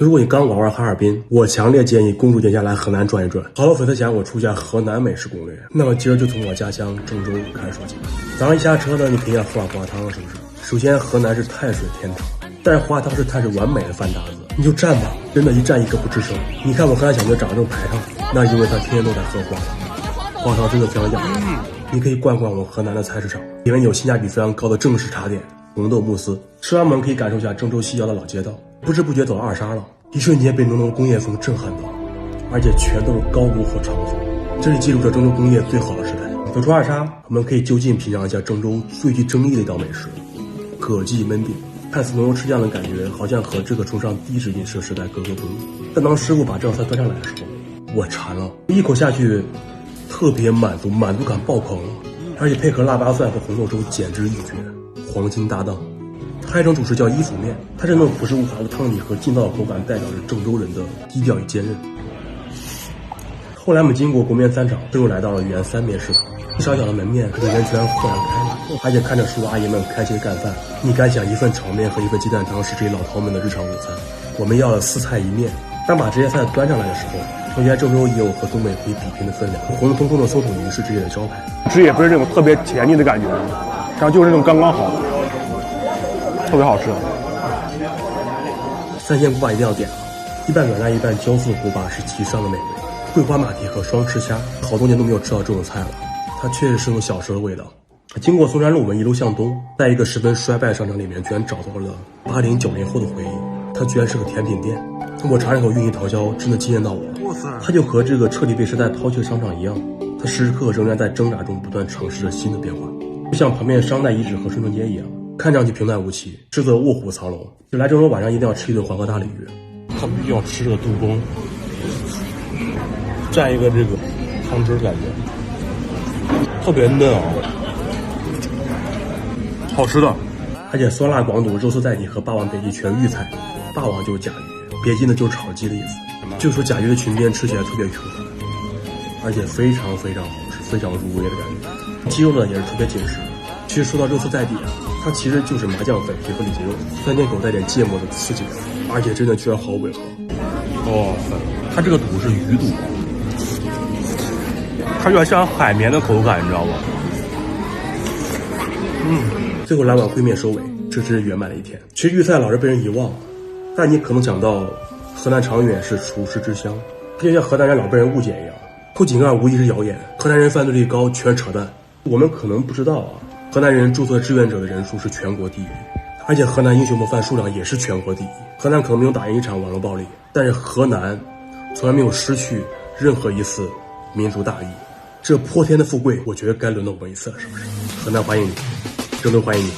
如果你刚玩完哈尔滨，我强烈建议公主节下来河南转一转。好了，粉丝想我出一下河南美食攻略，那么今儿就从我家乡郑州开始说起。早上一下车呢，你肯定要喝碗胡辣汤，是不是？首先，河南是碳水天堂，但是胡辣汤是碳水完美的饭搭子，你就蘸吧，真的，一蘸一个不吱声。你看我河南小哥长得这么排场，那因为他天天都在喝胡辣汤，胡辣汤真的非常养人。你可以逛逛我们河南的菜市场，里面有性价比非常高的正式茶点红豆慕斯，吃完我们可以感受一下郑州西郊的老街道。不知不觉走到二沙了，一瞬间被浓浓的工业风震撼到，而且全都是高炉和长风，这是记录着郑州工业最好的时代。走出二沙，我们可以就近品尝一下郑州最具争议的一道美食——葛记焖饼。看似浓油赤酱的感觉，好像和这个崇尚低脂饮食的时代格格不入。但当师傅把这道菜端上来的时候，我馋了，一口下去，特别满足感爆棚，而且配合腊八蒜和红豆粥，简直一绝，黄金搭档。还有一种主食叫伊府面，它是那种朴实无华的汤底和劲道的口感，代表着郑州人的低调与坚韧。后来我们经过国面3场，最后来到了原三面食堂。小小的门面，可是人全豁然开朗，而且看着叔叔阿姨们开心的干饭，你敢想一份炒面和一份鸡蛋汤是这些老饕们的日常午餐。我们要了4菜1面，当把这些菜端上来的时候，首先郑州也有和东北可以比拼的分量，红彤彤的松鼠鱼是这里的招牌，吃也不是那种特别甜腻的感觉，然后就是那种刚刚好，特别好吃。3鲜锅巴一定要点啊，一半软烂一半焦酥的锅巴是极上的美味。桂花马蹄和双吃虾，好多年都没有吃到这种菜了，它确实是有小时候的味道。经过松山路，我们一路向东，在一个十分衰败的商场里面，居然找到了80、90后的回忆。它居然是个甜品店，我尝了一口运营桃胶，真的惊艳到我。它就和这个彻底被时代抛弃的商场一样，它时时刻刻仍然在挣扎中不断尝试着新的变化，就像旁边的商代遗址和顺春街一样，看上去平淡无奇，实则卧虎藏龙。就来郑州晚上一定要吃一顿黄河大鲤鱼，它必须要吃这个杜崩，蘸一个这个汤汁，感觉特别嫩啊，好吃的。而且酸辣广肚、肉丝在底和霸王别姬全是豫菜，霸王就是甲鱼，别姬呢就是炒鸡的意思。就说甲鱼的裙边吃起来特别 Q 弹，而且非常好吃，非常入味的感觉。鸡肉呢也是特别紧实。其实说到肉丝在底啊，它其实就是麻酱粉皮和里脊肉，酸甜口带点芥末的刺激感，而且真的居然好违和。哇塞，它这个肚是鱼肚，它有点像海绵的口感，你知道吗？最后来碗烩面收尾，这真是圆满的一天。其实豫菜老是被人遗忘，但你可能想到河南长远是厨师之乡，它就像河南人老被人误解一样。偷井盖无疑是谣言，河南人犯罪率高全扯淡。我们可能不知道啊，河南人注册志愿者的人数是全国第一，而且河南英雄模范数量也是全国第一。河南可能没有打赢一场网络暴力，但是河南从来没有失去任何一次民族大义。这泼天的富贵，我觉得该轮到我们一次了，是不是？河南欢迎你，郑州欢迎你。